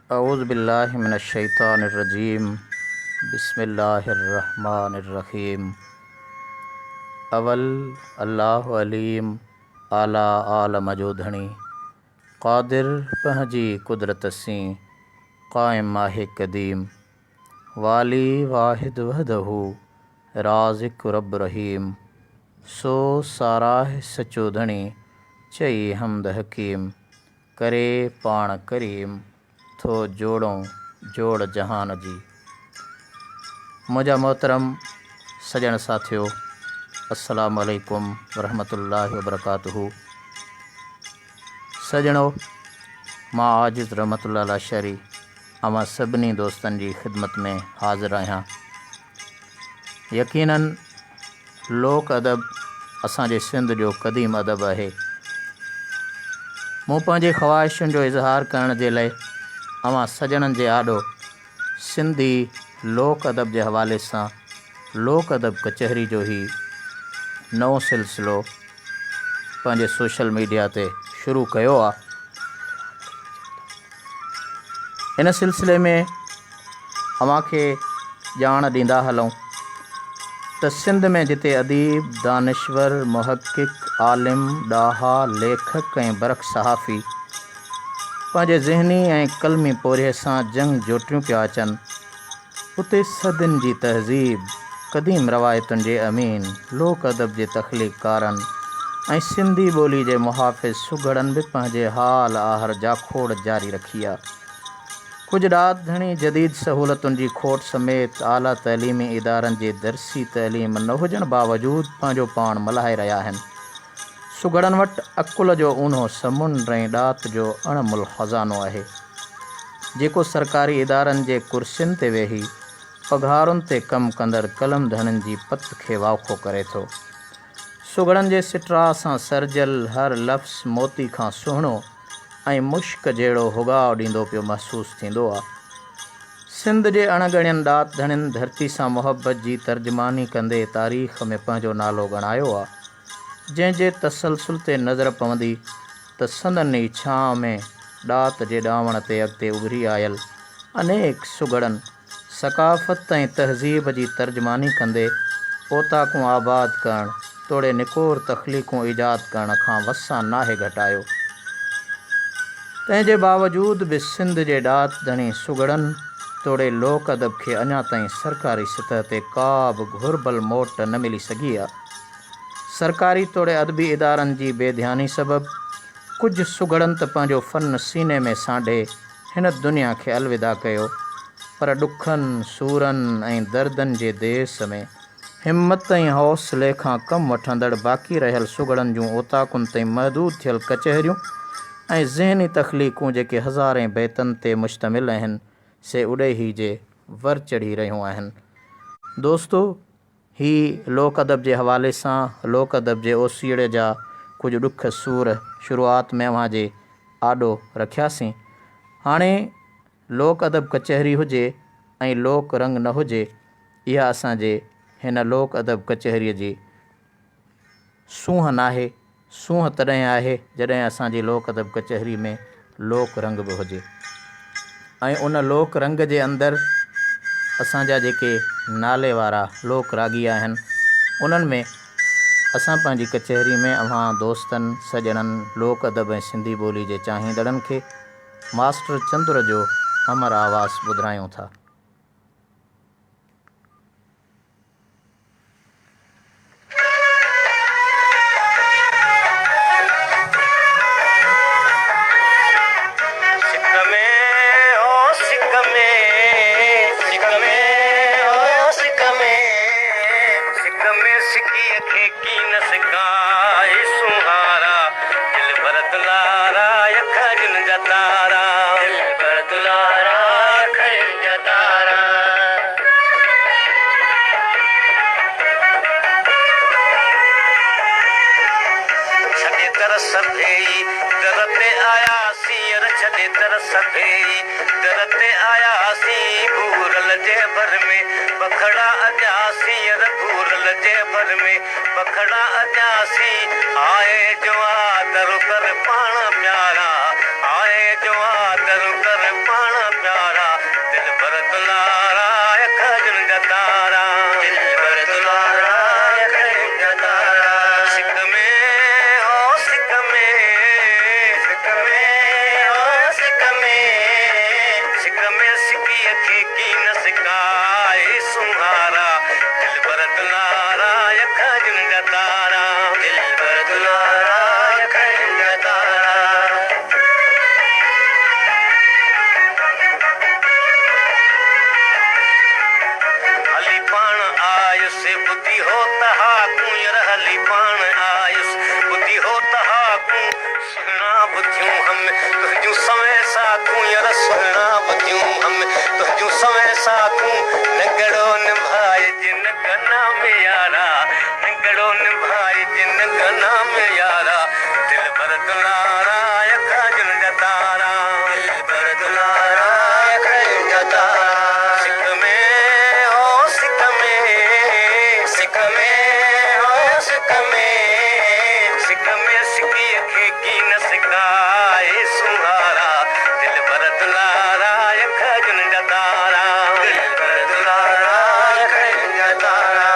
अऊज़ु बिल्लाहि मिनश्शैतानिर्रजीम बिस्मिल्लाहिर्रहमानिर्रहीम। अवल अल्लाहु अलीम आला आलम जोधणी क़ादिर पंहिंजी कुदरत सी क़ाइम आहे क़दीम। वाली वाहिद वहदहू राज़िक़ रब रहीम। सो साराह सचोधणी चई हमद हकीम। करे पाण करीम थो जोड़ों जोड़ जहान जी। मुझा मोहतरम सजण साथियो, अस्सलामु अलैकुम वरहमतुल्लाहि वबरकातुहू। सजणो, मां आजिज़ रहमतुल्लाह लाशरी अवां सभिनी दोस्तनि जी ख़िदमत में हाज़िर आहियां। यकीनन लोक अदब असांजे सिंध जो क़दीम अदब आहे। मूं पंहिंजे ख़्वाहिशुनि जो इज़हार करण जे लाइ अवां सजणनि जे आॾो सिंधी लोक अदब जे हवाले सां लोक अदब कचहरी जो ही नओं सिलसिलो पंहिंजे सोशल मीडिया ते शुरू कयो आहे। इन सिलसिले में अव्हांखे ॼाण ॾींदा हलूं त सिंध में जिते अदीब, दानिश्वर, मुहक़िक़, आलिम, ॾाहा, लेखक ऐं बरख सहाफ़ी पंहिंजे ज़हनी ऐं क़लमी पोरिये सां जंग जोटियूं पिया अचनि, उते सदियुनि जी तहज़ीब, क़दीम रवायतुनि जे अमीन, लोक अदब जे तख़लीक़कारनि ऐं सिंधी ॿोली जे मुहाफ़िज़ सुघड़नि बि पंहिंजे हाल आहर जाखोड़ जारी रखी आहे। कुझु ॾात घणी जदीद सहूलतुनि जी खोट समेत आला तइलीमी इदारनि जे दरसी तइलीम न हुजण बावजूदु पंहिंजो पाण मल्हाए रहिया आहिनि। सुघड़नि वटि अकुल जो ऊन्हो समुंड ऐं ॾात जो अणमुल ख़ज़ानो आहे, जेको सरकारी इदारनि जे कुर्सियुनि ते वेही पघारुनि ते कमु कंदड़ कलम धननि जी पत खे वाखो करे थो। सुघड़नि जे सिट्रा सां सरजल हर लफ़्ज़ मोती खां सुहिणो ऐं मुश्क जहिड़ो हुगाव ॾींदो पियो महसूसु थींदो आहे। सिंध जे अणॻणियनि ॾात धणियुनि धरती सां मुहबत जी तर्जमानी कंदे तारीख़ में पंहिंजो नालो ॻणायो आहे, जंहिंजे तसलसल ते नज़र पवंदी त संदनि ई छांव में ॾात जे ॾावण ते अॻिते उभरी आयल अनेक सुघड़नि सक़ाफ़त ऐं तहज़ीब जी तर्जमानी कंदे ओताकूं आबाद करणु, तोड़े निकोर तख़लीक़ूं ईजाद करण खां वसां नाहे घटायो। तंहिंजे बावजूदु बि सिंध जे ॾात धणी सुघड़नि तोड़े लोक अदब खे अञा ताईं सरकारी सतह ते का बि घुर्बल मोट न मिली सघी आहे। सरकारी तोड़े अदबी इदारनि जी बेध्यानी सबबि कुझु सुघड़नि त पंहिंजो फ़न सीने में सांढे हिन दुनिया खे अलविदा कयो, पर ॾुखनि, सूरनि ऐं दर्दनि जे देस में हिमत ऐं हौसले खां कमु वठंदड़ बाक़ी रहियल सुघड़नि जूं ओताकुनि ताईं महदूद थियल कचहरियूं ऐं ज़हनी तख़लीक़ूं जेके हज़ारे बैतनि ते मुश्तमिल आहिनि, से उॾेही जे वर चढ़ी रहियूं आहिनि। दोस्तो, ही लोक अदब जे हवाले सां लोक अदब जे ओसीड़े जा कुझु ॾुख सूर शुरूआत में अव्हां जे आॾो रखियासीं। हाणे लोक अदब कचहरी हुजे ऐं लोक रंग न हुजे, इहा असांजे हिन लोक अदब कचहरीअ जी सूंहं नाहे। सूंहं तॾहिं आहे जॾहिं असांजी लोक अदब कचहरी में लोक रंग बि हुजे ऐं उन लोक रंग जे अंदरि असांजा जेके नाले वारा लोक रागी आहिनि, उन्हनि में असां पंहिंजी कचहरी में अव्हां दोस्तनि, सॼणनि, लोक अदब ऐं सिंधी ॿोली जे चाहींदड़नि खे मास्टर चंद्र जो अमर आवाज़ ॿुधायूं था। आए जो आदर कर पाण प्यारा, आए जो आदर कर पाण प्यारा दिल भर दुलारा खजन जतारा दिल भर दुलारा खजन जतारा सिक में हो सिक में सिक में हो सिक में सिकी अखी की न सिकाए सुहारा दिल भर दुलारा खजन जतारा दिल भर दुलारा खजन जतारा हली पाण आयुस बुद्धि हो तहा कुंयर हली पाण आयुस बुद्धि हो तहा कु सुना बुद्धियूं हम तुझू समय सा कुंयर सुना बुद्धियूं हम तुझू समय सा कु नगड़ो निभाए जिन गना में यारा नगड़ो निभाए जिन गना में यारा दिल भर दुलारा खजन जतारा दिल भर दुलारा खजन जतारा सिक में हो सिक में सिक में हो सिक में सिकी अखी की न सिकाए सुहारा दिल भर दुलारा खजन जतारा दिल भर दुलारा खजन जतारा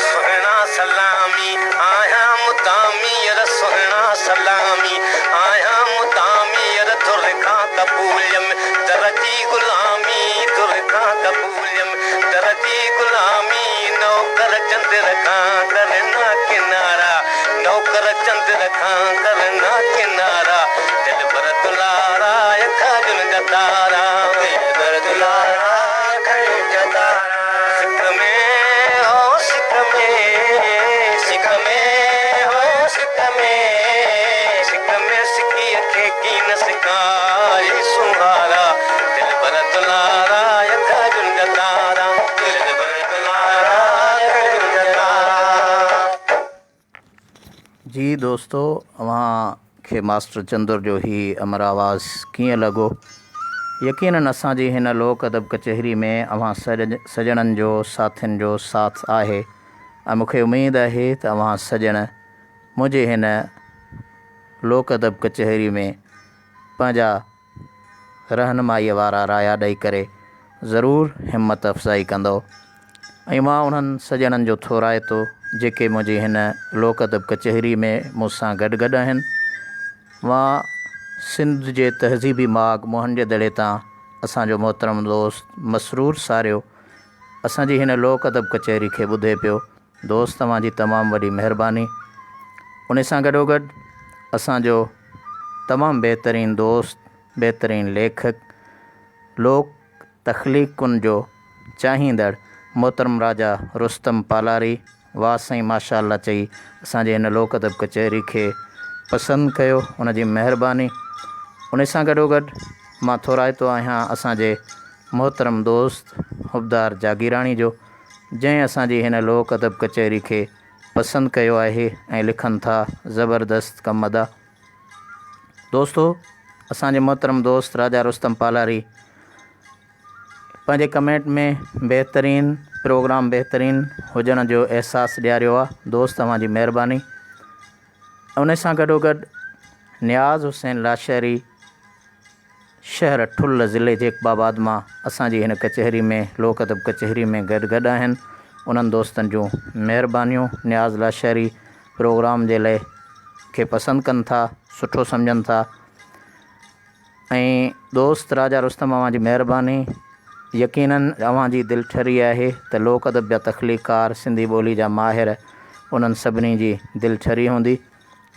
सुहना सलामी आया मुतामी यर सुहना सलामी आया मुतामी यर दुर्खा कबूलम दरदी गुलामी दुर्खा कबूलम दरदी गुलामी नौकर चंद्र का करना किनारा नौकर चंद्र का करना किनारा दिल भर दुलारा खजन जतारा दिल भर दुलारा खजन जतारा सिक में हो सिक में सिक में हो सिक में सिकी अखी की न सिकाए सुहारा दिल भर दुलारा खजन जतारा दिल भर दुलारा खजन जतारा जी दोस्तों, अव्हांखे मास्टर चंदुर जो ही अमर आवाज़ कीअं लॻो? यकीनन असांजी हिन लोक अदब कचहरी में अव्हां सजणनि जो साथियुनि जो साथ आहे ऐं मूंखे उमेदु आहे त अव्हां सजण मुंहिंजे हिन लोक अदब कचहरी में पंहिंजा रहनुमाईअ वारा राया ॾेई करे ज़रूरु हिमत अफ़ज़ाई कंदो ऐं मां उन्हनि सजणनि जो थोराए थो जेके मुंहिंजी हिन लोक अदब कचहरी में मूंसां गॾु आहिनि। मां सिंध जे तहज़ीबी माग मोहन जे दड़े तां असांजो मोहतरम दोस्त मसरूर सारियो असांजी हिन लोक अदब कचहरी खे ॿुधे पियो। दोस्त, तव्हांजी तमामु वॾी महिरबानी। उन सां गॾोगॾु असांजो तमामु बहितरीनु दोस्त, बहितरीनु लेखक, लोक तख़लीक़ुनि जो चाहींदड़ मोहतरम राजा रुस्तम पालारी वाह साईं माशाअल्लाह चई असांजे हिन लोक अदब कचहरी खे पसंदि कयो, उनजी महिरबानी। उन सां गॾोगॾु मां थोराइतो आहियां असांजे मोहतरम दोस्त हुबदार जागीराणी जो, जंहिं असांजी हिन लोक अदब कचहरी खे पसंदि कयो आहे ऐं लिखनि था ज़बरदस्त कम अदा। दोस्तो, असांजे मोहतरम दोस्त राजा रुस्तम पालारी पंहिंजे कमेंट में बहितरीनु प्रोग्राम बहितरीनु हुजण जो अहसासु ॾियारियो आहे। दोस्त, तव्हांजी महिरबानी। उन सां गॾोगॾु नियाज़ हुसैन लाशहरी शहर ठुल ज़िले जेकबाबाद मां असांजी हिन कचहरी में लोक अदब कचहरी में गॾु आहिनि। उन्हनि दोस्तनि जूं महिरबानियूं। नियाज़ लाशहरी प्रोग्राम जे लाइ खे पसंदि कनि था, सुठो सम्झनि था। ऐं दोस्त राजा रुस्तम, अव्हांजी महिरबानी। यकीनन अव्हांजी दिलठरी आहे त लोक अदब जा तख़लीक़कार, सिंधी ॿोली जा माहिर, उन्हनि सभिनी जी दिलठरी हूंदी।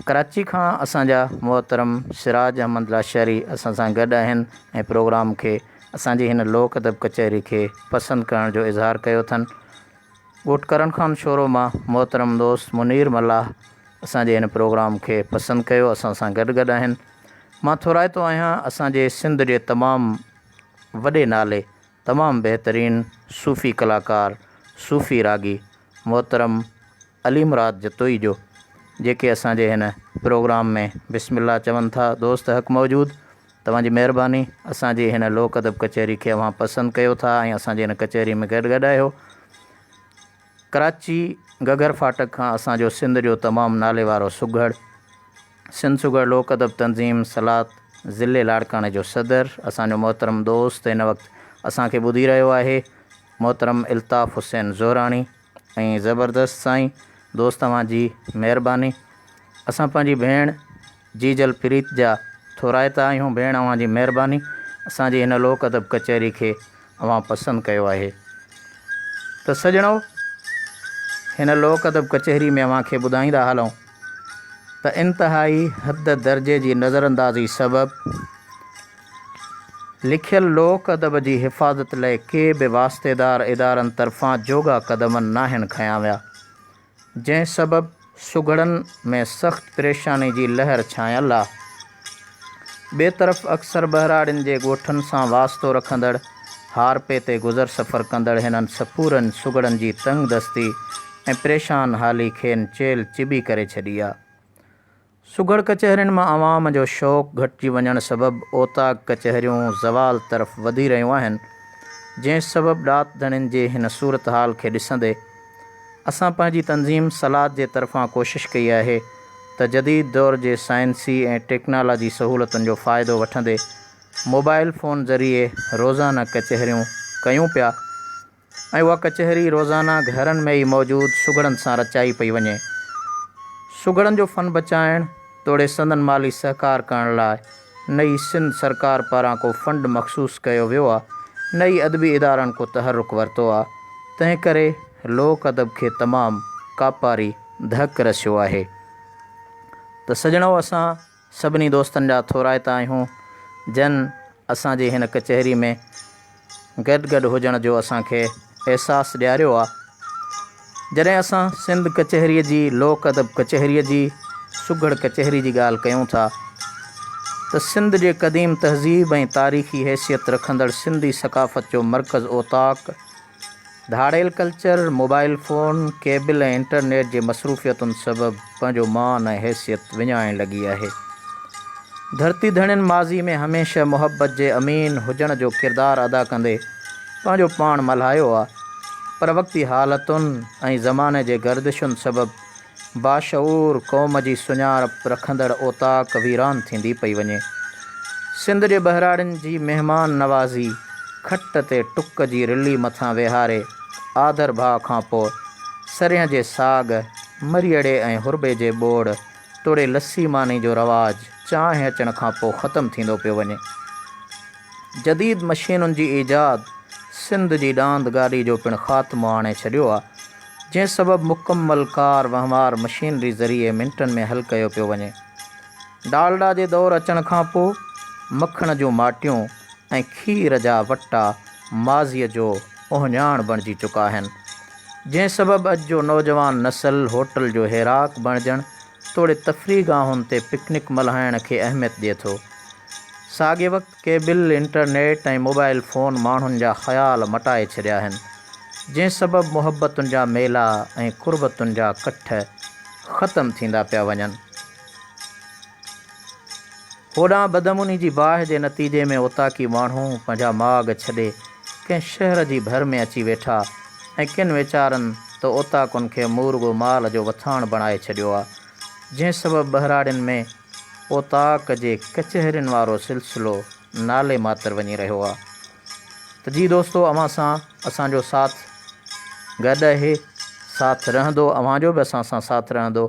कराची खां असांजा मोहतरम सिराज अहमद लाशहरी असां सां गॾु आहिनि ऐं प्रोग्राम खे असांजी हिन लोक अदब कचहरी खे पसंदि करण जो इज़हार कयो अथनि। ॻोठ करण खान शोरो मां मोहतरम दोस्त मुनीर मल्लाह असांजे हिन प्रोग्राम खे पसंदि कयो, असां सां गॾु आहिनि। मां थोराइतो आहियां असांजे सिंध जे तमामु वॾे नाले, तमामु बहितरीनु सूफ़ी कलाकार, सूफ़ी रागी मोहतरम अली मुराद जतोई जो, जेके असांजे हिन प्रोग्राम में बिस्मिल्लाह चवनि था। दोस्त हक़ मौजूद, तव्हांजी महिरबानी। असांजी हिन लोक अदब कचहरी खे अव्हां पसंदि कयो था ऐं असांजे हिन कचहरी में गॾु आहियो। कराची गगर फाटक खां असांजो सिंध जो तमामु नाले वारो सुघड़ सिंध सुघड़ लोक अदब तंज़ीम सलात ज़िले लाड़काणे जो सदर असांजो मोहतरम दोस्त हिन वक़्तु असांखे ॿुधी रहियो आहे मोहतरम इल्ताफ़ हुसैन ज़ोराणी ऐं ज़बरदस्त साईं दोस्त तव्हांजी महिरबानी। असां पंहिंजी भेण जीजल प्रीत जा थोराइता आहियूं। भेण अव्हांजी महिरबानी असांजी हिन लोक अदब कचहरी खे अव्हां पसंदि कयो आहे। त सॼणो हिन लोक अदब कचहरी में अव्हांखे ॿुधाईंदा हलूं त इंतिहाई हद दर्जे जी नज़रअंदाज़ी सबबि लिखियल लोक अदब जी हिफ़ाज़त लाइ के बि वास्तेदार इदारनि तरफ़ां जोगा क़दम नाहिनि खयां विया, जंहिं सबबि सुघड़नि में सख़्त परेशानी जी लहर छायल आहे। ॿिए तरफ़ अक्सर बहिराड़ियुनि जे ॻोठनि सां वास्तो रखंदड़ हारपे ते गुज़र सफ़र कंदड़ हिननि सपूरनि सुघड़नि जी तंग दस्ती ऐं परेशान हाली खेनि चेल चिबी करे छॾी आहे। सुघड़ कचहरियुनि मां आवाम जो शौक़ु घटिजी वञण सबबि ओताक कचहरियूं ज़वाल तरफ़ वधी रहियूं आहिनि, जंहिं सबबि ॾात धणियुनि जी हिन सूरत हाल खे ॾिसंदे असां पंहिंजी तंज़ीम सलाद जे तरफ़ां कोशिशि कई आहे त जदीद दौर जे साइंसी ऐं टेक्नोलॉजी सहूलतुनि जो फ़ाइदो वठंदे मोबाइल फ़ोन ज़रिए रोज़ाना कचहरियूं कयूं पिया ऐं उहा कचहरी रोज़ाना घरनि में ई मौजूदु सुघड़नि सां रचाई पई वञे। सुघड़नि जो फ़न बचाइण तोड़े संदन माली सहकार करण लाइ नई सिंध सरकार पारां को फंड मख़सूस कयो वियो आहे। नई अदबी इदारनि को तहरुक वरितो आहे, तंहिं करे लोक अदब खे तमामु कापारी धक रसियो आहे। त सॼणो असां सभिनी दोस्तनि जा थोराइता आहियूं जन असांजे हिन कचहरी में गॾु हुजण जो असांखे अहसासु ॾियारियो आहे। जॾहिं असां सिंध कचहरीअ जी लोक अदब कचहरीअ जी सुघड़ कचहरी जी ॻाल्हि कयूं था त सिंध जे क़दीम तहज़ीब ऐं तारीख़ी हैसियत रखंदड़ सिंधी सक़ाफ़त जो मर्कज़ ओताक धाड़ेल कल्चर मोबाइल फ़ोन केबल ऐं इंटरनेट जे मसरूफ़ियतुनि सबबि पंहिंजो मान ऐं हैसियत विञाइण लॻी आहे। धरती धणियुनि माज़ी में हमेशह मुहबत जे अमीन हुजण जो किरदारु अदा कंदे पंहिंजो पाण मल्हायो आहे, पर वक़्ती हालतुनि ऐं ज़माने जे गर्दिशुनि सबबि बाशऊर क़ौम जी सुञाणप रखंदड़ ओताक वीरान थींदी पई वञे। सिंध जे बहिराड़ियुनि जी महिमान नवाज़ी खट ते टुक जी रिली मथां वेहारे आदर भाउ खां पोइ सरियं जे साग मरियड़े ऐं हुरबे जे ॿोड़ तोड़े लस्सी मानी जो रवाजु चांहि अचण खां पोइ ख़तमु थींदो पियो वञे। जदीद मशीनुनि जी ईजाद सिंध जी ॾांद गाॾी जो पिणु ख़ात्मो आणे छॾियो आहे, जंहिं सबबि मुकमल कार वहिंवार मशीनरी ज़रिए मिंटनि में हल कयो पियो वञे। डालडा जे दौरु अचण खां पोइ मखण जूं माटियूं ऐं खीर जा वटा माज़ीअ जो ओहञाण बणिजी चुका आहिनि, जंहिं सबबि अॼु जो नौजवान नसल होटल जो हैराक बणिजण तोड़े तफ़री गाहुनि ते पिकनिक मल्हाइण खे अहमियत ॾिए थो। साॻिए वक़्तु केबिल इंटरनेट ऐं मोबाइल फ़ोन माण्हुनि जा ख़्याल मटाए छॾिया आहिनि, जंहिं सबबि मुहबतुनि जा मेला ऐं कुर्बतुनि जा कठ ख़तमु थींदा पिया वञनि। होॾां बदमुनी जी बाहि जे नतीजे में उताकी माण्हू पंहिंजा माॻ छॾे कंहिं शहर जी भर में अची वेठा ऐं किन वीचारनि त ओताकुनि खे मुर्गो माल जो वथाण बणाए छॾियो आहे, जंहिं सबबि बहिराड़ियुनि में ओताक जे कचहरियुनि वारो सिलसिलो नाले मातर वञी रहियो आहे। त जी दोस्तो, अव्हां सां असांजो साथ गॾु आहे, साथ रहंदो, अव्हांजो बि असां सां साथ रहंदो।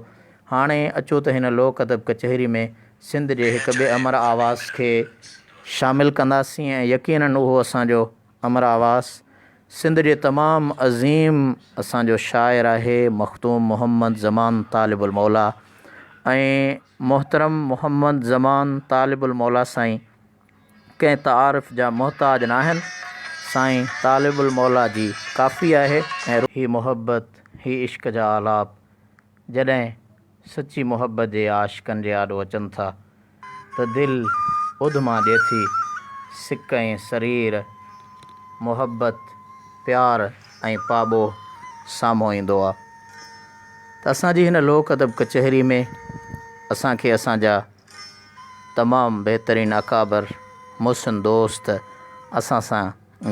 हाणे अचो त हिन लोक अदब कचहरी में सिंध जे हिकु ॿिए अमर आवाज़ खे शामिलु कंदासीं ऐं यकीनन उहो असांजो अमर आवाज़ सिंध जे तमामु अज़ीम असांजो शाइर आहे मख़दूम मोहम्मद ज़मान तालिबुल मौला। ऐं मोहतरम मोहम्मद ज़मान तालिबुल मौला साईं कंहिं तारीफ़ जा मोहताज न आहिनि। साईं तालिबुल मौला जी काफ़ी आहे ऐं ही मोहब्बत ही इश्क जा आलाप जॾहिं सची मोहब्बत जे आशिक़नि जे आॾो अचनि था त दिलि उधमा ॾिए थी। सिक ऐं शरीर मोहब्बत प्यार ऐं पाॿो साम्हूं ईंदो आहे। त असांजी हिन लोक अदब कचहरी में असांखे असांजा तमामु बहितरीनु अकाबर मुहसिन दोस्त असां सां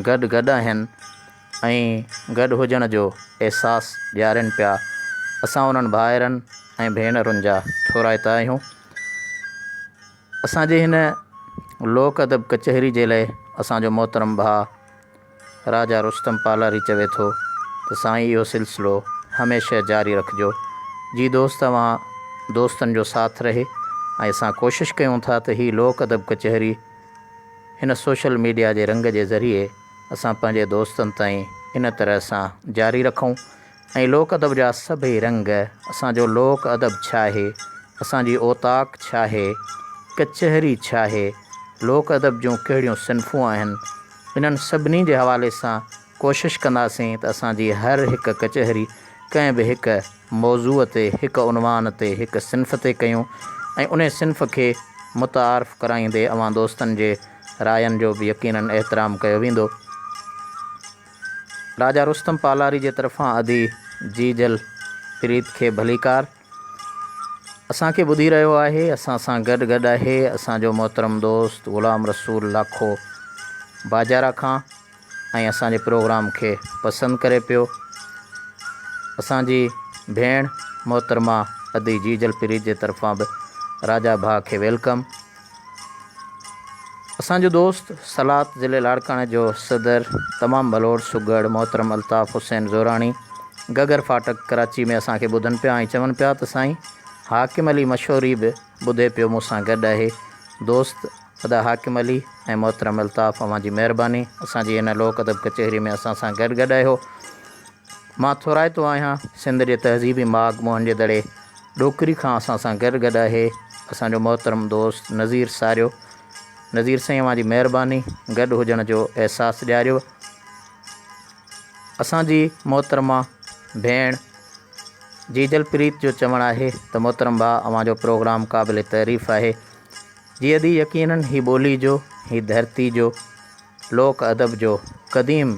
गॾु आहिनि ऐं गॾु हुजण जो अहसासु ॾियारनि पिया। असां उन्हनि भाइरनि ऐं भेनरुनि जा थोराइता आहियूं। असांजे हिन लोक अदब कचहरी जे लाइ असांजो मोहतरम भाउ राजा रुस्तम पालारी चवे थो त साईं इहो सिलसिलो हमेशह जारी रखिजो। जी दोस्त, तव्हां दोस्तनि जो साथ रहे ऐं असां कोशिशि कयूं था त ही लोक अदब कचहरी हिन सोशल मीडिया जे रंग जे ज़रिए असां पंहिंजे दोस्तनि ताईं इन तरह सां जारी रखूं ऐं लोक अदब जा सभई रंग, असांजो लोक अदब छा आहे, असांजी औताक छा आहे, कचहरी छा आहे, लोक अदब जूं कहिड़ियूं सिन्फ़ूं आहिनि, इन्हनि सभिनी जे हवाले सां कोशिशि कंदासीं त असांजी हर हिकु कचहरी कंहिं बि हिकु मौज़ूअ ते, हिकु उनवान ते, हिकु सिन्फ़ ते कयूं ऐं उन सिन्फ़ खे मुतारिफ़ कराईंदे अवां दोस्तनि जे रायनि जो बि यकीनन एहतराम कयो वेंदो। राजा रुस्तम पालारी जे तरफ़ां अदी जीजल प्रीत खे भलीकार। असांखे ॿुधी रहियो आहे, असां सां गॾु आहे असांजो मोहतरम दोस्त ग़ुलाम रसूल लाखो बाजारा खां ऐं असांजे प्रोग्राम खे पसंदि करे पियो। असांजी भेण मोहतरमा अदी जीजल प्रीत जे तरफ़ां बि राजा भाउ खे वेलकम। असांजो दोस्त सलात ज़िले लाड़काणे जो सदर तमामु बलोड़ सुगड़ मोहतरम अल्ताफ़ हुसैन ज़ोराणी गगर फाटक कराची में असांखे ॿुधनि पिया ऐं चवनि पिया त साईं हाकिम अली मशहूरी बि ॿुधे पियो मूंसां गॾु आहे। दोस्त अदा हाकिम अली ऐं मोहतरम अल्ताफ़, अवां जी महिरबानी असांजी हिन लोक अदब कचहरी में असां सां गॾु आहियो। मां थोराइतो आहियां सिंध जे तहज़ीबी माग मोहन जे दड़े ॾोकरी खां असां सां गॾु आहे असांजो मोहतरम दोस्त नज़ीर सारियो। नज़ीर साईं, अवां जी महिरबानी गॾु हुजण जो अहसासु ॾियारियो। असांजी मोहतरमा भेण जीजल प्रीत जो चवणु आहे त मोहतरम भाउ, अवां जो प्रोग्राम क़ाबिल तारीफ़ आहे। जी अदी यकीनन ही ॿोली जो, ही धरती जो, लोक अदब जो, क़दीम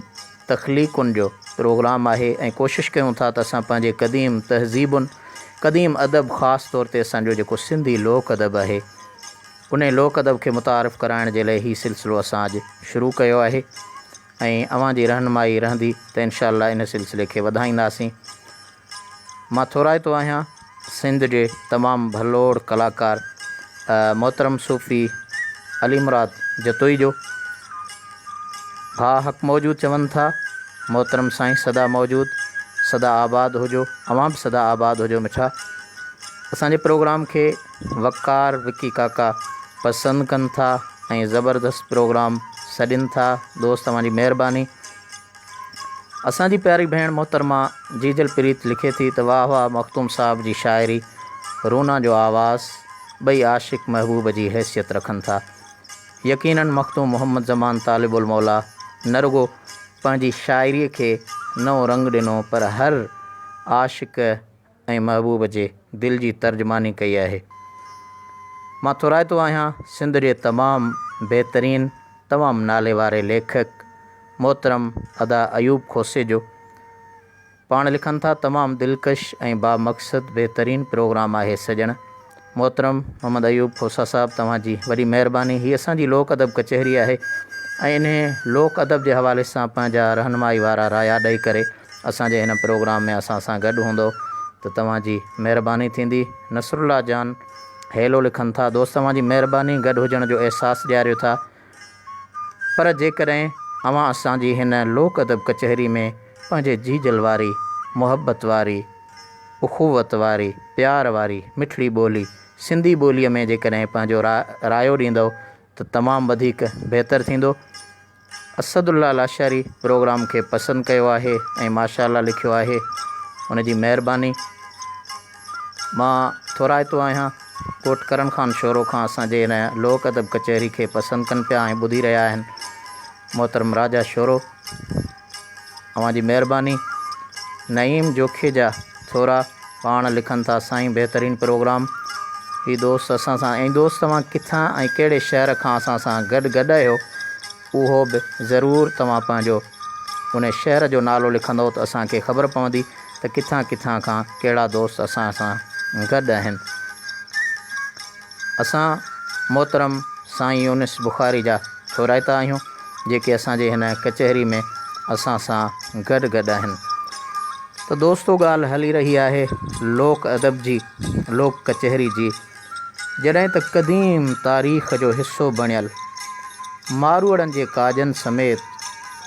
तख़लीक़ुनि जो प्रोग्राम आहे ऐं कोशिशि कयूं था त असां पंहिंजे क़दीम तहज़ीबुनि, क़दीम अदब, ख़ासि तौर ते असांजो जेको सिंधी लोक अदब आहे उन लोक अदब खे मुतारिफ़ कराइण जे लाइ ही सिलसिलो असां अॼु शुरू कयो आहे ऐं अवां जी रहनुमाई रहंदी त इंशाअल्लाह इन सिलसिले खे वधाईंदासीं। मां थोराइतो आहियां सिंध जे तमामु भलोड़ कलाकार मोहतरम सूफ़ी अली मुराद जतोई जो। भाउ हक़ मौजूद चवनि था, मोहतरम साईं सदा मौजूद, सदा आबाद हुजो, अवां बि सदा आबाद हुजो मिठा। असांजे प्रोग्राम खे वक़ार विकी काका पसंदि कनि था ऐं ज़बरदस्त प्रोग्राम सॾनि था। दोस्त, अवां जी महिरबानी। असांजी प्यारी भेण मोहतरमा जीजल प्रीत लिखे थी त वाह वाह मखतूम साहब जी शाइरी, रूना जो आवाज़, ॿई आशिक़ महबूब जी हैसियत रखनि था। यकीनन मखतूम मोहम्मद ज़मान तालिबुल मौला न रुगो पंहिंजी शाइरीअ खे नओं रंग ॾिनो पर हर आशिक़ ऐं महबूब जे दिलि जी तर्जमानी कई आहे। मां थोराइतो आहियां सिंध जे तमामु बहितरीन, तमामु नाले वारे लेखक मोहतरम अदा अयूब खोसे जो। पाण लिखनि था तमामु दिलकश ऐं बामक़सद बहितरीन प्रोग्राम आहे सॼण। मोहतरम मोहम्मद अयूब खोसा साहब, तव्हांजी वॾी महिरबानी। हीअ असांजी लोक अदब कचहरी आहे ऐं इन लोक अदब जे हवाले सां पंहिंजा रहनुमाई वारा राया ॾेई करे असांजे हिन प्रोग्राम में असां सां गॾु हूंदो त तव्हांजी महिरबानी थींदी। नसरुल्ला जान हेलो लिखनि था, दोस्त तव्हांजी महिरबानी, गॾु हुजण जो अहसासु ॾियारियो था। पर जेकॾहिं अवां असांजी हिन लोक अदब कचहरी में पंहिंजे जीजल वारी, मुहबत वारी, उख़ुवत वारी, प्यार वारी मिठड़ी ॿोली सिंधी ॿोलीअ में जेकॾहिं पंहिंजो रायो ॾींदव त तमामु वधीक बहितरु थींदो। असदुल्ला लाशारी प्रोग्राम खे पसंदि कयो आहे ऐं माशाअल्लाह लिखियो आहे, उन जी महिरबानी। मां थोराइतो आहियां कोटकरन ख़ान शोरो खां असांजे हिन लोक अदब कचहरी खे पसंदि कनि पिया ऐं ॿुधी रहिया आहिनि मोहतरम राजा शोरो, अवां जी महिरबानी। नईम जोखे जा थोरा पाण लिखनि था, साईं बहितरीन प्रोग्राम। ही दोस्त असां सां, ऐं दोस्त तव्हां किथां ऐं कहिड़े शहर खां असां सां गॾु आहियो उहो बि ज़रूरु तव्हां पंहिंजो उन शहर जो नालो लिखंदव त असांखे ख़बर पवंदी त किथां किथां खां कहिड़ा दोस्त असां सां गॾु आहिनि। असां मोहतरम साईं यूनिस बुखारी जा थोराइता आहियूं जेके असांजे हिन कचहरी में असां सां गॾु आहिनि। तो दोस्तों ॻाल्हि हली रही आहे लोक अदब जी, लोक कचहरी जी। जॾहिं त क़दीम तारीख़ जो हिसो बणियल मारूअड़नि जे काजनि समेत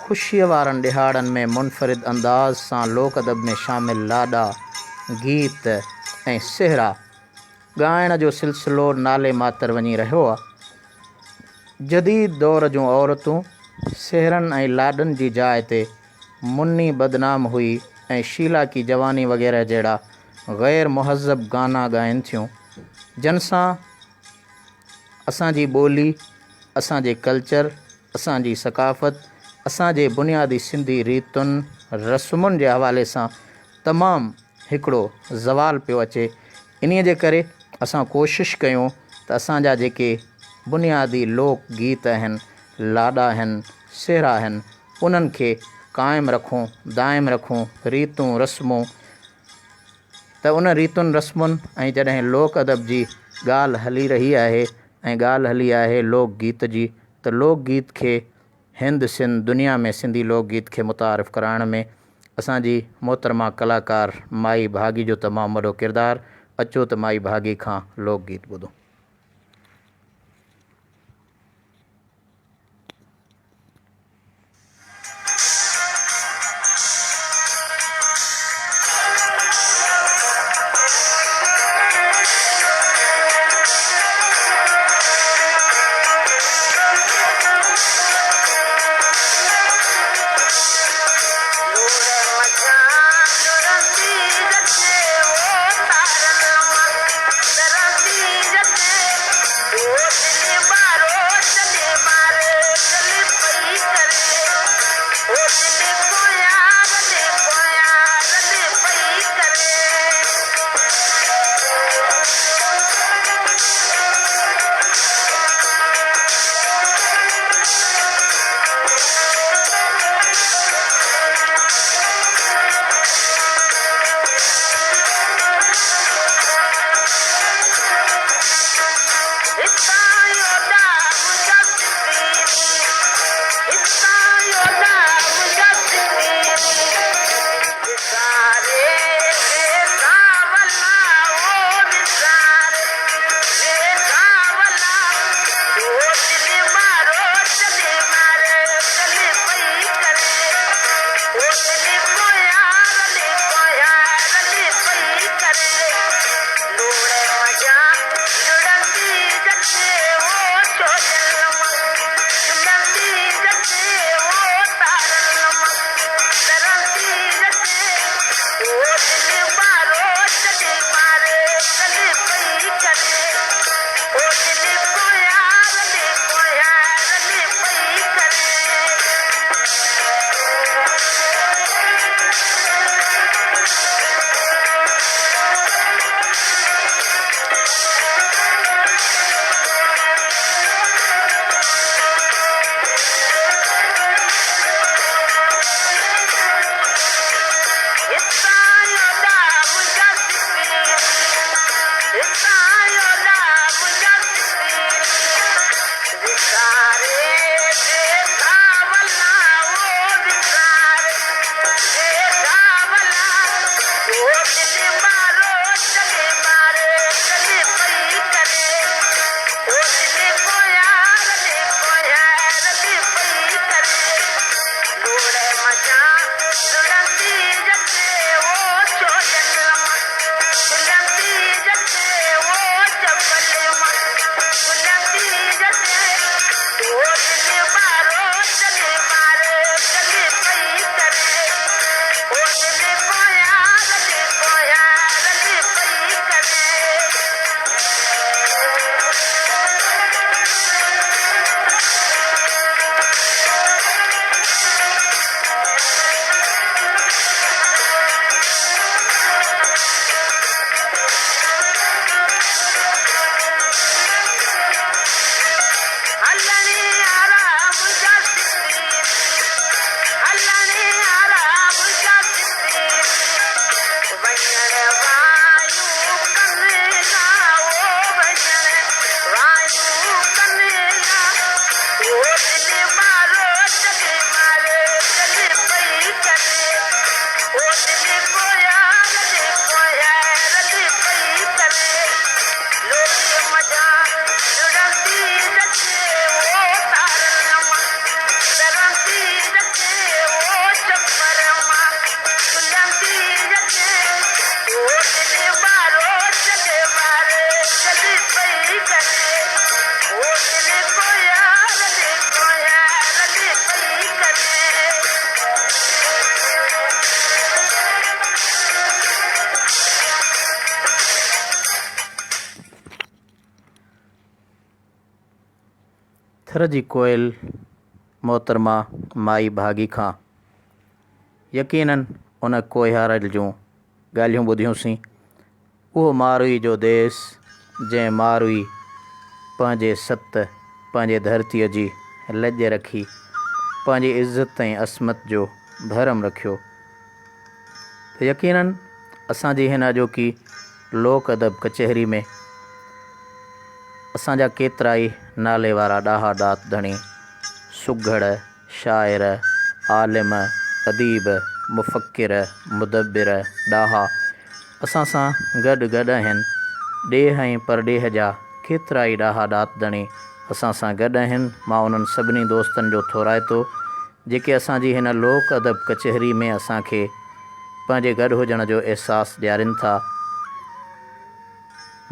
ख़ुशीअ वारनि ॾिहाड़नि में मुनफ़रिद अंदाज़ सां लोक अदब में शामिल लाॾा, गीत ऐं सिहरा ॻाइण जो सिलसिलो नाले मातर वञी रहियो आहे। जदीद दौर जूं औरतूं सिहरनि ऐं लाॾनि जी जाइ ते मुन्नी बदनाम हुई ऐं शीला की जवानी वग़ैरह जहिड़ा ग़ैर मुहज़्ज़ब गाना ॻाइनि थियूं, जिन सां असांजी ॿोली, असांजे कल्चर, असांजी सक़ाफ़त, असांजे बुनियादी सिंधी रीतुनि रस्मुनि जे हवाले सां तमामु हिकिड़ो ज़वाल पियो अचे। इन्हीअ जे करे असां कोशिशि कयूं त असांजा जेके बुनियादी लोक गीत आहिनि, लाॾा आहिनि, सिहरा आहिनि, उन्हनि खे क़ाइमु रखूं, दाइमु रखूं। रीतूं रस्मूं त उन रीतुनि रस्मुनि ऐं जॾहिं लोक अदब जी ॻाल्हि हली रही आहे ऐं ॻाल्हि हली आहे लोक गीत जी, त लोक गीत खे हिंद सिंध दुनिया में सिंधी लोक गीत खे मुतारिफ़ कराइण में असांजी मोहतरमा कलाकार माई भागी जो तमामु वॾो किरदारु। अचो त माई भागी खां लोक गीत ॿुधो। Just पत्थर जी कोयल मोहतरमा माई भागी खां यकीनन उन कोहियारल जूं ॻाल्हियूं ॿुधियूंसीं। उहो मारवी जो देस जंहिं मारवी पंहिंजे सत पंहिंजे धरतीअ जी लॼ रखी पंहिंजी इज़त ऐं असमत जो भरम रखियो। त यकीनन असांजी हिन अॼोकी लोक अदब कचहरी में असांजा केतिरा ई नाले वारा ॾाहा ॾात धणी सुघड़ शाइर आलिम अदीब मुफ़क्किर मुदब्बिर ॾाहा असां सां गॾु गॾु आहिनि। ॾेह ऐं परॾेह जा केतिरा ई ॾाहा ॾात धणी असां सां गॾु आहिनि। मां उन्हनि सभिनी दोस्तनि जो थोराइतो जेके असांजी हिन लोक अदब कचहरी में असांखे पंहिंजे गॾु हुजण जो अहसासु ॾियारीनि था।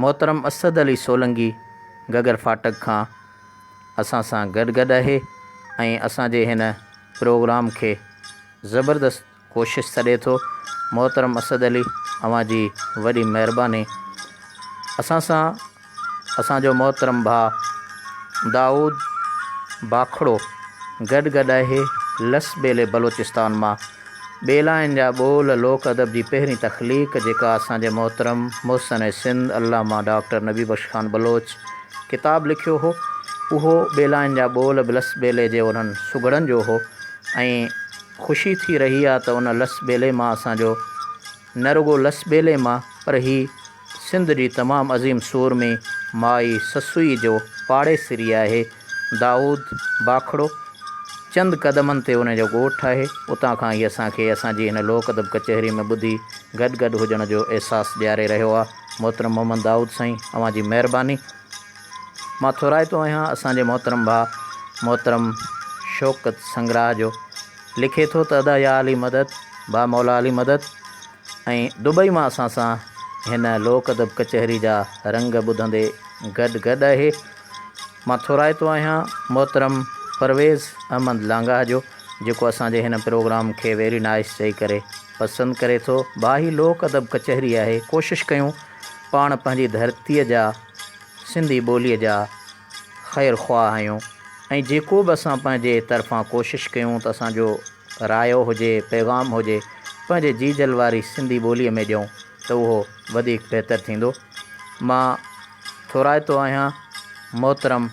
मोहतरम असद अली सोलंगी गगर फाटक खां असां सां गॾु गॾु आहे ऐं असांजे हिन प्रोग्राम खे ज़बरदस्त कोशिशि छॾे थो। मोहतरम असद अली, अव्हां जी वॾी महिरबानी। असां सां असांजो मोहतरम भाउ दाऊद बाखड़ो गॾु गॾु आहे लसबेले बलोचिस्तान मां। ॿेलाइन जा ॿोल लोक अदब जी पहिरीं तख़लीक़ जेका असांजे मोहतरम मोहसिन सिंध अल्लामा डॉक्टर नबी बख्श ख़ान बलोच किताबु लिखियो हो, उहो ॿेलाइन जा ॿोल बि लसबेले जे उन्हनि सुगड़नि जो हो। ऐं ख़ुशी थी रही आहे त उन लसबेले मां असांजो न रुगो लसबेले मां पर ही सिंध जी तमामु अज़ीम सूर में माई ससुई जो पाड़ेसिरी आहे दाऊद बाखड़ो। चंद क़दमनि ते उन जो ॻोठु आहे। उतां खां ई असांखे असांजी हिन लोक अदब कचहरी में ॿुधी गॾु गॾु हुजण जो अहसासु ॾियारे रहियो आहे। मोहतरम मोहम्मद दाऊद साईं, अव्हां जी महिरबानी। मां थोराइतो आहियां असांजे मोहतरम भाउ मोहतरम शौकत संग्राह जो। लिखे थो त अदा या अली मदद बा मौला अली मदद। ऐं दुबई मां असां सां हिन लोक अदब कचहरी जा रंग ॿुधंदे गॾु गॾु आहे। मां थोराइतो आहियां मोहतरम परवेज़ अहमद लांगा जो, जेको असांजे हिन प्रोग्राम खे वेरी नाइस चई करे पसंदि करे थो। भाई लोक अदब कचहरी आहे, कोशिशि कयूं पाण पंहिंजी धरतीअ जा सिंधी ॿोलीअ जा ख़ैरु ख़्वाह आहियूं ऐं जेको बि असां पंहिंजे तरफ़ां कोशिशि कयूं त असांजो रायो हुजे पैगाम हुजे पंहिंजे जीजल वारी सिंधी ॿोलीअ में ॾियूं त उहो वधीक बहितरु थींदो। मां थोराइतो आहियां मोहतरम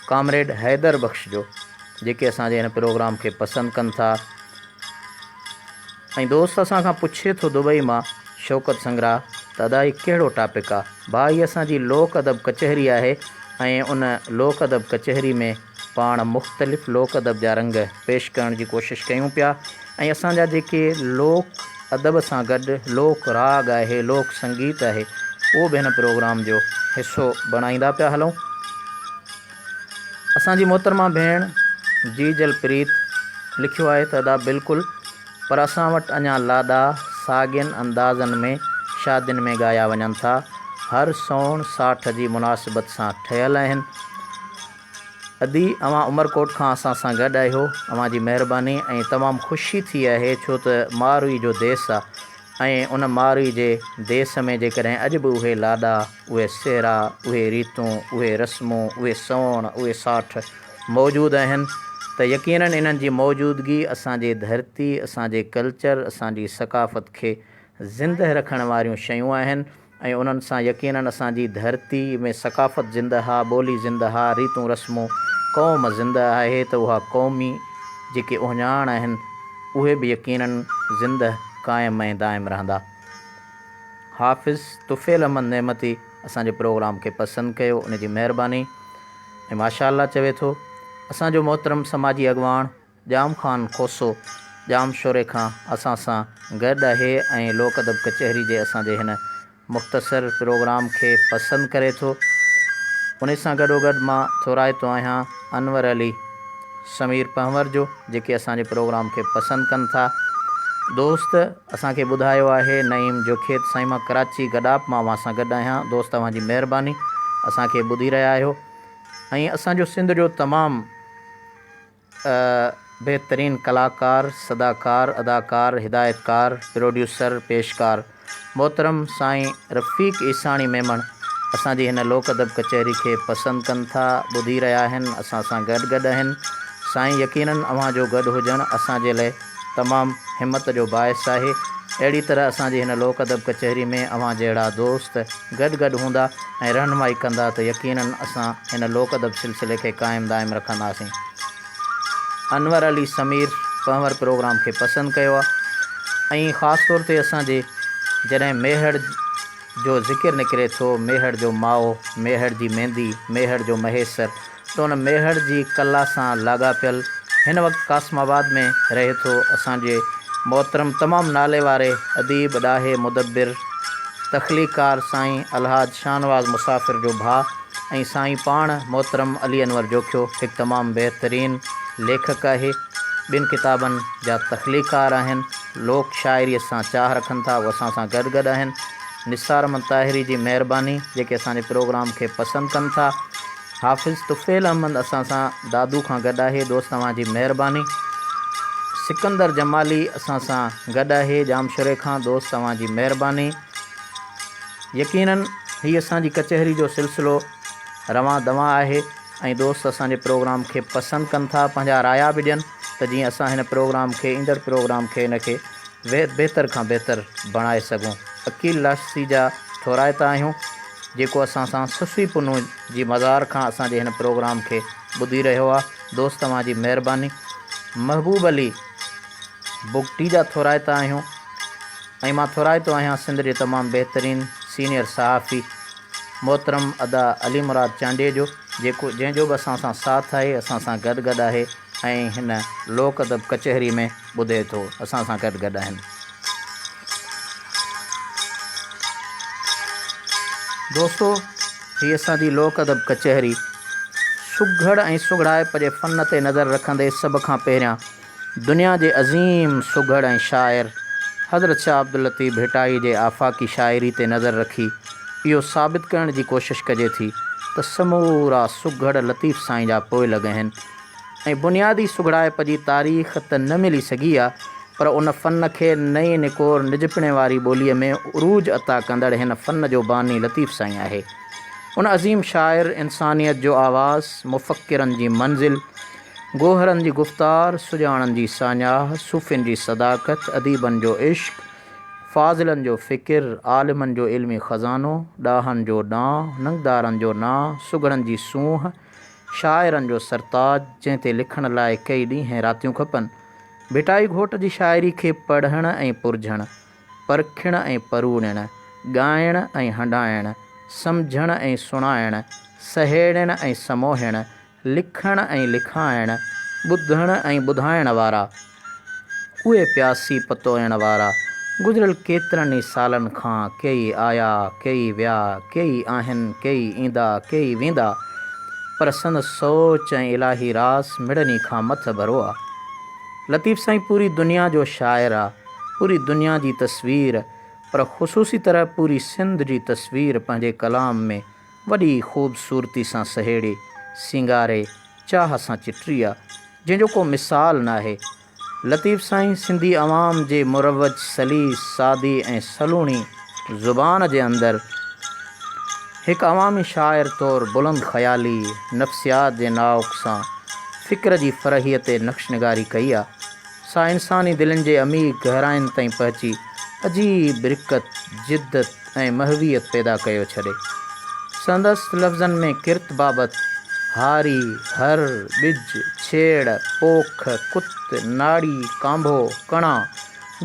कामरेड हैदर बख़्श जो, जेके असांजे हिन प्रोग्राम खे पसंदि कनि था। ऐं दोस्त असां खां पुछे थो दुबई मां शौकत संग्राह त अदा ही कहिड़ो टॉपिक आहे। भाई असांजी लोक अदब कचहरी आहे ऐं उन लोक अदब कचहरी में पाण मुख़्तलिफ़ लोक अदब जा रंग पेश करण जी कोशिशि कयूं पिया ऐं असांजा जेके लोक अदब सां गॾु लोक राग आहे, लोक संगीत आहे, उहो बि हिन प्रोग्राम जो हिसो बणाईंदा पिया हलूं। असांजी मोहतरमा भेण जीजल प्रीत लिखियो आहे त अदा बिल्कुलु, पर असां वटि अञा लाॾा साॻियनि अंदाज़नि में शादियुनि में ॻाया वञनि था। हर सौण साठ जी मुनासिबत सां ठहियल आहिनि। अदी, अव्हां उमरकोट खां असां सां गॾु आहियो, अव्हां जी महिरबानी। ऐं तमामु ख़ुशी थी आहे छो त मारवी जो देस आहे ऐं उन मारवी जे देस में जेकॾहिं अॼु बि उहे लाॾा, उहे सेहरा, उहे रीतूं, उहे रस्मूं, उहे सौण, उहे साठ मौजूदु आहिनि त यकीनन इन्हनि जी मौजूदगी असांजे धरती, असांजे कल्चर, असांजी सकाफ़त खे ज़िंदह रखण वारियूं शयूं आहिनि। ऐं उन्हनि सां यकीनन असांजी धरती में सकाफ़त ज़िंदह आहे, ॿोली ज़िंदह आहे, रीतूं रस्मूं क़ौम ज़िंदह आहे त उहा क़ौमी जेके उहिञाण आहिनि उहे बि यकीनन ज़िंदह क़ाइमु ऐं दाइमु रहंदा। हाफ़िज़ तुफ़ैल अहमद नेमती असांजे प्रोग्राम खे पसंदि कयो, उन जी महिरबानी। ऐं माशाअल्लाह चवे थो असांजो मोहतरम समाजी अॻवान जाम ख़ान खोसो जाम शोरे खां असां सां गॾु आहे ऐं लोक अदब कचहरी जे असांजे हिन मुख़्तसर प्रोग्राम खे पसंदि करे थो। उन सां गॾोगॾु मां थोराइतो आहियां अनवर अली समीर पंवर जो, जेके असांजे प्रोग्राम खे पसंदि कनि था। दोस्त असांखे ॿुधायो आहे नईम जोखेत साईं मां कराची गॾाप मां सां गॾु आहियां। दोस्त तव्हांजी महिरबानी, असांखे ॿुधी रहिया आहियो। ऐं असांजो सिंध जो तमामु बहितरीनु कलाकार, सदाकार, अदाकार, हिदायतकार, प्रोड्यूसर, पेशकार मोहतरम साईं रफ़ीक ईसाणी मेमण असांजी हिन लोक अदब कचहरी खे पसंदि कनि था, ॿुधी रहिया आहिनि, असां सां गॾु आहिनि। साईं यकीनन अव्हांजो गॾु हुजणु असांजे लाइ तमामु हिमत जो बाहिस आहे। अहिड़ी तरह असांजी हिन लोक अदब कचहरी में अव्हां जहिड़ा दोस्त गॾु हूंदा ऐं रहनुमाई कंदा त यकीनन असां हिन लोक अदब सिलसिले खे क़ाइमु दाइमु रखंदासीं। अनवर अली समीर पंवर प्रोग्राम खे पसंदि कयो आहे ऐं ख़ासि तौर ते असांजे जॾहिं मेहड़ जो ज़िक्र निकिरे थो, मेहड़ जो माओ, मेहड़ जी मेहंदी, मेहड़ जो महेसर, त उन मेहड़ जी कला सां लाॻापियल हिन वक़्तु कासमाबाद में रहे थो असांजे मोहतरम तमामु नाले वारे अदीब, ॾाहे, मुदब्बिर, तख़लीकार साईं अलहाज शाहनवाज़ मुसाफ़िर जो भाउ ऐं साईं पाण मोहतरम अली अनवर जोखियो हिकु तमामु बहितरीनु लेखक आहे। ॿिनि किताबनि जा तख़लीकार आहिनि, लोक शाइरीअ सां चाह रखनि था, उहे असां सां गॾु आहिनि। निसार अहमद ताहिरी जी महिरबानी जेके असांजे प्रोग्राम खे पसंदि कनि था। हाफ़िज़ तुफ़ैल अहमद असां सां दादू खां गॾु आहे, दोस्त तव्हांजी महिरबानी। सिकंदर जमाली असां सां गॾु आहे, जामशुरे खां, दोस्त तव्हांजी महिरबानी। यकीनन हीअ असांजी कचहरी जो सिलसिलो रवां दवां आहे ऐं दोस्त असांजे प्रोग्राम खे पसंदि कनि था, पंहिंजा राया बि ॾियनि त जीअं असां हिन प्रोग्राम खे, ईंदड़ प्रोग्राम खे, हिन खे बहितर खां बहितर बणाए सघूं। अकील लासी जा थोराइता आहियूं जेको असां सां सुसी पुनू जी मज़ार खां असांजे हिन प्रोग्राम खे ॿुधी रहियो आहे, दोस्त तव्हांजी महिरबानी। महबूब अली बुगटी जा थोराइता आहियूं ऐं मां थोराइतो आहियां सिंध जे तमामु बहितरीनु सीनियर सहाफ़ी मोहतरम अदा अली मुराद चांडे जो, जंहिंजो बि असां सां साथ आहे, असां सां गॾु आहे ऐं हिन लोक अदब कचहरी में ॿुधे थो, असां सां गॾु आहिनि। दोस्तो, हीअ असांजी लोक अदब कचहरी सुघड़ ऐं सुघड़ाइप जे फ़न ते नज़र रखंदे सभ खां पहिरियां दुनिया जे अज़ीम सुघड़ ऐं शाइर हज़रत शाह अब्दुल लतीफ़ भिटाई जे आफ़ाक़ी शाइरी ते नज़र रखी इहो साबित करण जी कोशिशि कजे थी त समूरा सुघड़ लतीफ़ साईं जा पोइ लॻ आहिनि ऐं बुनियादी सुघड़ाइप जी तारीख़ त न मिली सघी आहे, पर उन फ़न खे नई निकोर निजपणे वारी ॿोलीअ में उरूज अता कंदड़ हिन फ़न जो बानी लतीफ़ साईं आहे। उन अज़ीम शाइर इंसानियत जो आवाज़, मुफ़क्किरनि जी मंज़िल, गोहरनि जी गुफ़्तार, सुॼाणनि जी साञाह, सूफ़ियुनि जी सदाकत, अदीबनि जो इश्क़, फ़ाज़िलनि जो फ़िकिर, आलिमनि जो इल्मी ख़ज़ानो, ॾाहनि जो ॾांहुं, नंगदारनि जो नां, सुघड़नि जी सूंह, शाइरनि जो सरताज जंहिं ते लिखण लाइ कई ॾींहं रातियूं खपनि। भिटाई घोट जी शाइरी खे पढ़णु ऐं पुरझणु, परखिणु ऐं परूणणु, ॻाइणु ऐं हंडाइणु, सम्झणु ऐं सुणाइणु, सहेड़णु ऐं समोहिणु, लिखणु ऐं लिखाइणु, ॿुधणु ऐं ॿुधाइण वारा, उहे प्यासी पतोइण वारा गुज़िरियल केतिरनि ई सालनि खां कई आया, कई विया, कई आहिनि, कई ईंदा, कई वेंदा, पर संदसि सोच ऐं इलाही रास मिड़नी खां मथ भरो आहे। लतीफ़ साईं पूरी दुनिया जो शाइर आहे, पूरी दुनिया जी तस्वीर, पर ख़ुसूसी तरह पूरी सिंध जी तस्वीर पंहिंजे कलाम में वॾी ख़ूबसूरती सां सहेड़े सिंगारे चाह सां चिटी आहे, जंहिंजो को मिसाल न आहे। लतीफ़ साईं सिंधी अवाम जे मुरवज, सलीस, सादी ऐं सलूणी ज़ुबान जे अंदरि हिकु अवामी शाइर तौरु बुलंद ख़याली, नफ़्सियात जे नाउक सां फ़िक्र जी फ़रहीअ ते नक्शनिगारी कई आहे। सा इंसानी दिलनि जे अमीर गहराइनि ताईं पहुची अजीब रिक़त, जिद्दत ऐं महवियत पैदा कयो छॾे। संदसि लफ़्ज़नि में किर्त बाबति हारी, हर, ॿिज, छेड़, पोख, कुत, नाड़ी, कांभो, कणा,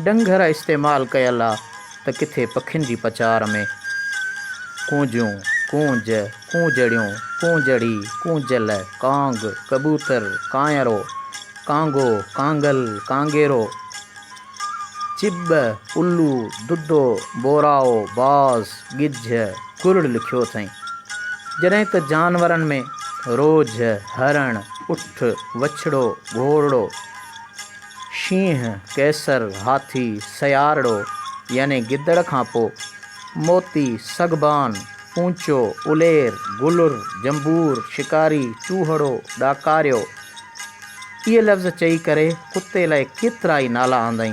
डंगर इस्तेमालु कयल आहे त किथे पखियुनि जी पचार में कूंजियूं, कूंज, कूंजड़ियूं, कूंजड़ी, कूंजल, कांग, कबूतर, कांयरो, कांगो, कांगल, कांगेरो, चिब, उल्लू, दुदो, बोराओ, बाज़, गिझ, कुरड़ लिखियो अथई। जॾहिं त जानवरनि में रोझ, हरण, उठ, वछड़ो, घोड़ो, शींहं, कैसर, हाथी, सयारड़ो यानी गिदड़ खां पोइ मोती, सगबान, पूंचो, उलेर, गुलुर, जंबूर, शिकारी, चूहड़ो, ॾाकारियो, इहे लफ़्ज़ चई करे कुते लाइ केतिरा ई नाला आंदई।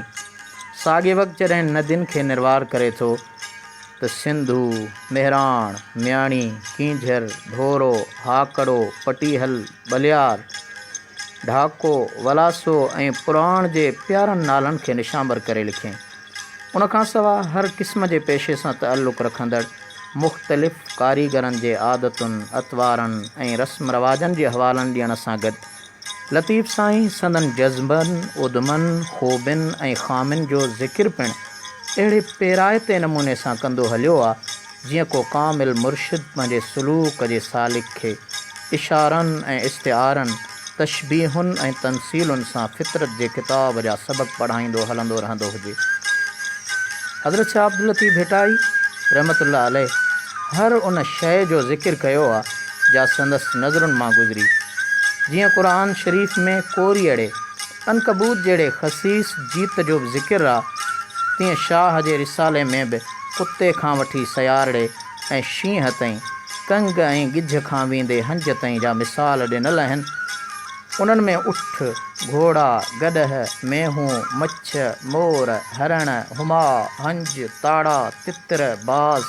साॻे वक़्तु जॾहिं नदियुनि खे निर्वार करे थो त त सिंधू, मेहराण, म्याणी, कींझर, ढोरो, हाकड़ो, पटीहल, बलियार, ढाको, वलासो ऐं पुराण जे प्यारनि नालनि खे निशांबर करे लिखियईं। उन खां सवाइ हर क़िस्म जे पेशे सां ताल्लुक़ रखंदड़ मुख़्तलिफ़ कारीगरनि जे आदतुनि, अतवारनि ऐं रस्म रवाजनि जे हवालनि ॾियण सां गॾु लतीफ़ साईं संदनि जज़्बनि, उद्दमनि, ख़ूबियुनि ऐं ख़ामियुनि जो ज़िक्र पिणु अहिड़े पेराइते नमूने सां कंदो हलियो आहे जीअं को कामिल मुर्शिद पंहिंजे सलूक जे सालिक खे इशारनि ऐं इस्तिआरनि, तशबीहुनि ऐं तनसीलुनि सां फितरत जे किताब जा सबक़ पढ़ाईंदो हलंदो रहंदो हुजे। हज़रत शाह अब्दुल लतीफ़ भिटाई रहमतुल्लाह अलैह हर उन शइ जो ज़िक्र कयो आहे जा संदसि नज़रुनि मां गुज़री। जीअं क़ुरान शरीफ़ में कोरीअड़े अनकबूत जहिड़े ख़सीस जीत जो बि ज़िक्र आहे, तीअं शाह जे रिसाले में बि कुते खां वठी सयारड़े ऐं शींहं ताईं, कंग ऐं गिझ खां वेंदे हंज ताईं जा मिसाल ॾिनल आहिनि। उन्हनि में उठ, घोड़ा, गॾह, मेहूं, मछ, मोर, हरण, हुमा, हंज, ताड़ा, तितर, बाज़,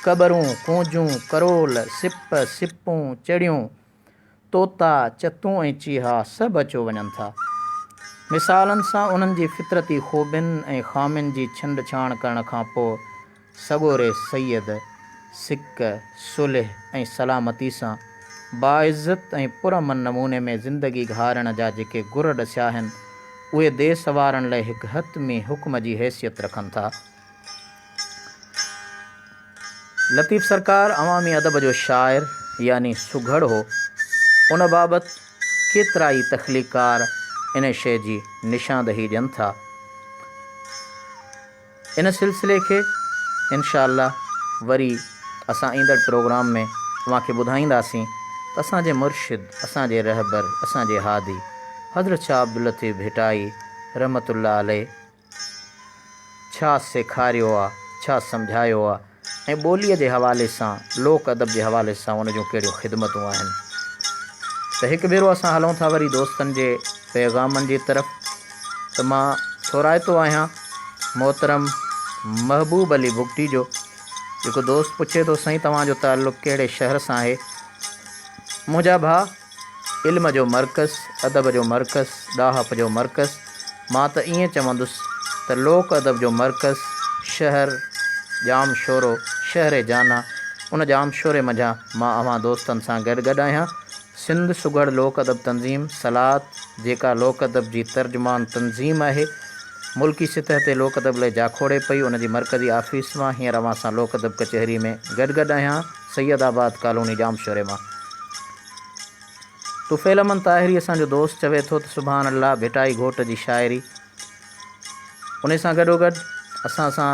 कबरूं, कूंजूं, करोल, सिप, सिपूं, चिड़ियूं, तोता, चतूं ऐं चीहा सभु अचो वञनि था। मिसालनि सां उन्हनि जी फितरती ख़ूबियुनि ऐं ख़ामियुनि जी छंड छाण करण खां पोइ सॻोरे सैयद, सिक, सुलह ऐं सलामती सां बाइज़त ऐं पुरअमन नमूने में ज़िंदगी गुज़ारण जा जेके गुर ॾसिया आहिनि, उहे देस वारनि लाइ हिकु हतमी हुक्म जी हैसियत रखनि था। लतीफ़ सरकार अवामी अदब जो शाइर यानी सुघड़ हो। उन बाबति केतिरा ई तख़लीक़कार इन शइ जी निशानदही ॾियनि था। इन सिलसिले खे इंशाअल्लाह वरी असां ईंदड़ प्रोग्राम में तव्हांखे ॿुधाईंदासीं त असांजे मुर्शिद, असांजे रहबर, असांजे हादी हज़रत शाह अब्दुल लतीफ़ भिटाई रहमतुल्लाह अलैह छा सेखारियो आहे, छा सम्झायो आहे ऐं ॿोलीअ जे हवाले सां, लोक अदब जे हवाले सां उन जूं कहिड़ियूं ख़िदमतूं आहिनि। त हिकु भेरो असां हलूं था वरी दोस्तनि जे पैगामनि जी तरफ़। त मां थोराइतो आहियां मोहतरम महबूब अली बुगटी जो। जेको दोस्त पुछे थो साईं तव्हांजो ताल्लुक़ कहिड़े शहर सां आहे, मुंहिंजा भाउ इल्म जो मर्कज़, अदब जो मर्कज़, ॾाहप जो मर्कज़, मां त ईअं चवंदुसि त लोक अदब जो मर्कज़ शहर जाम शोरो, शहर जाना, उन जाम शोरे मंझां मां अव्हां दोस्तनि सां गॾु आहियां। सिंध सुघड़ लोक अदब तंज़ीम सलात, जेका लोक अदब जी तर्जुमान तंज़ीम आहे, मुल्की सतह ते लोक अदब लाइ जाखोड़े पई। उन जी मरकज़ी ऑफिस मां हींअर अव्हां सां लोक अदब कचहरी में गॾु आहियां, सैयदाबाद कॉलोनी जाम शोरे मां। तुफ़ैल अमन ताहिरी असांजो दोस्त चवे थो त सुभान अल्लाह भिटाई घोट जी शाइरी। उन सां गॾोगॾु असां सां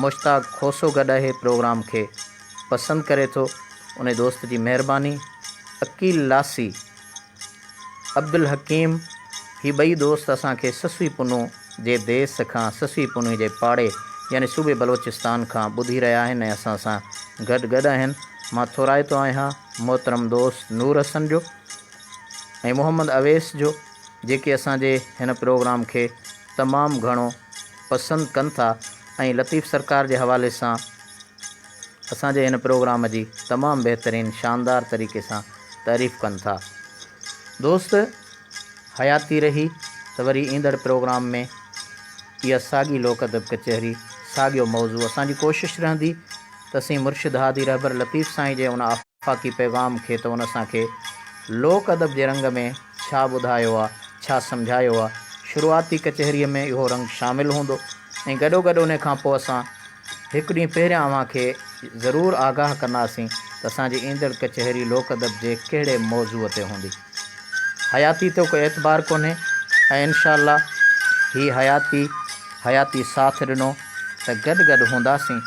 मुश्ताक खोसो गॾु आहे, प्रोग्राम खे पसंदि करे थो। उन दोस्त जी महिरबानी। अकील लासी, अब्दुल हकीम, ही ॿई दोस्त असांखे ससुई पुनू जे देस खां, ससुई पुनू जे पाड़े यानी सूबे बलोचिस्तान खां ॿुधी रहिया आहिनि ऐं असां सां गॾु आहिनि। मां थोराइतो आहियां मोहतरम दोस्त नूर हसन जो ऐं मोहम्मद अवेस जो, जेके असांजे हिन प्रोग्राम खे तमामु घणो पसंदि कनि था ऐं लतीफ़ सरकार जे हवाले सां असांजे हिन प्रोग्राम जी तमामु बहितरीनु शानदार तरीक़े सां तारीफ़ कनि था। दोस्त हयाती रही त वरी ईंदड़ प्रोग्राम में इहा साॻी लोक अदब कचहरी, साॻियो मौज़ू, असांजी कोशिशि रहंदी त असीं मुर्शिद हादी रहबर लतीफ़ साईं जे उन आफ़ाक़ी पैगाम खे, त उन असांखे लोक अदब जे रंग में छा ॿुधायो आहे, छा सम्झायो आहे। शुरूआती कचहरीअ में इहो रंग शामिलु हूंदो ऐं गॾोगॾु उन खां पोइ असां हिकु ॾींहुं पहिरियां अव्हांखे ज़रूरु आगाह कंदासीं त असांजी ईंदड़ कचहरी लोक अदब जे कहिड़े मौज़ूअ ते हूंदी। हयाती ते कोई एतबार कोन्हे ऐं इनशाअल्लाह ही हयाती साथ ॾिनो त गॾु हूंदासीं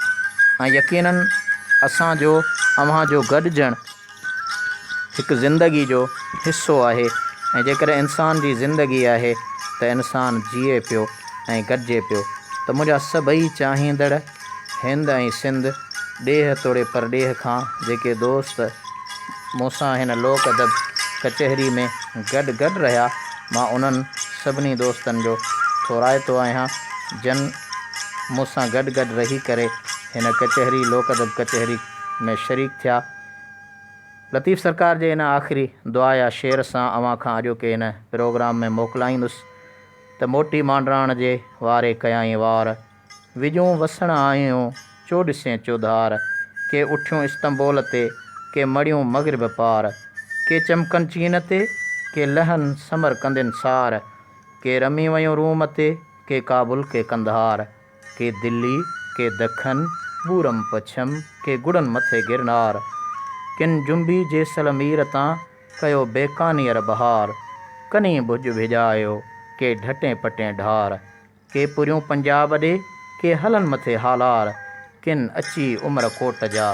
ऐं यकीनन असांजो अव्हांजो गॾिजणु हिकु ज़िंदगी जो हिसो आहे ऐं जेकर इंसान जी ज़िंदगी आहे त इंसान जीए पियो ऐं गॾिजे पियो। त मुंहिंजा सभई चाहींदड़ हिंद ऐं सिंध, ॾेह तोड़े परॾेह खां जेके दोस्त मूंसां हिन लोक अदब कचहरी में गॾु रहिया, मां उन्हनि सभिनी दोस्तनि जो थोराइतो आहियां जन मूंसां गॾु रही करे हिन कचहरी लोक अदब कचहरी में शरीक थिया। लतीफ़ सरकार जे इन आख़िरी दुआ या शेर सां अव्हां खां अॼोके इन प्रोग्राम में मोकिलाईंदुसि त मोटी मांडराण जे वारे कयाई वार, विजूं वसण आयूं चोॾिसें चौधार, के उठियूं इस्तंबोल ते, के मड़ियूं मग़रिब पार, के चमकनि चीन ते, के लहनि समर कंदिन सार, के रमी वयूं रूम ते, के काबुल के कंधार, के दिल्ली के दखन बूरम पछम, के गुड़नि मथे गिरनार, किन जुंबी जैसलमीर तां कयो बेकानीअर बहार, कनी भुज भिॼायो के ढटें पटें ढार, के पुरियूं पंजाब ॾे, के हलन मथे हालार, किन अची उमर कोट जा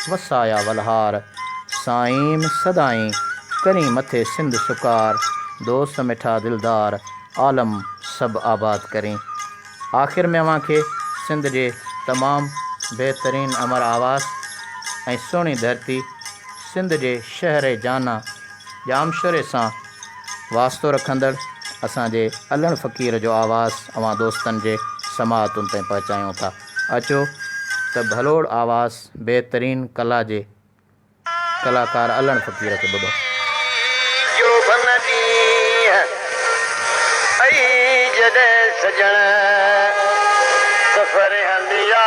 वसाया वलहार, साईं सदाईं करी मथे सिंध सुकार, दोस्त मिठा दिलदार आलम सभु आबाद करी। आख़िर में अव्हां खे सिंध जे तमामु बहितरीनु अमर आवाज़ ऐं सुहिणी धरती सिंध जे शहर जाना जामशोरे सां वास्तो रखंदड़ असांजे अलण फ़क़ीर जो आवाज़ु अव्हां दोस्तनि जे समाअतुनि ताईं पहुचायूं था। अचो त भलोड़ आवाज़ु बहितरीनु कला जे कलाकार अलण फ़क़ीर खे ॿुधो। सजण सफ़र हलिया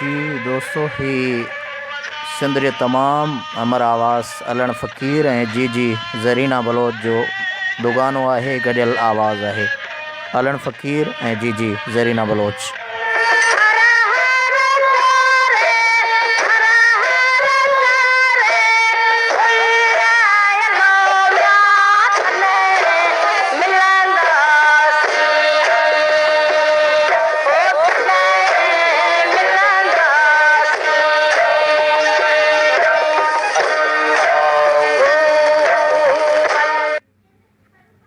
जी दोस्तों, ही सिंध जे तमामु अमर आवाज़ अलण फ़क़ीर ऐं जी ज़रीना बलोच जो दुगानो आहे, गॾियल आवाज़ आहे। अलण फ़क़ीर ऐं जी ज़रीना बलोच।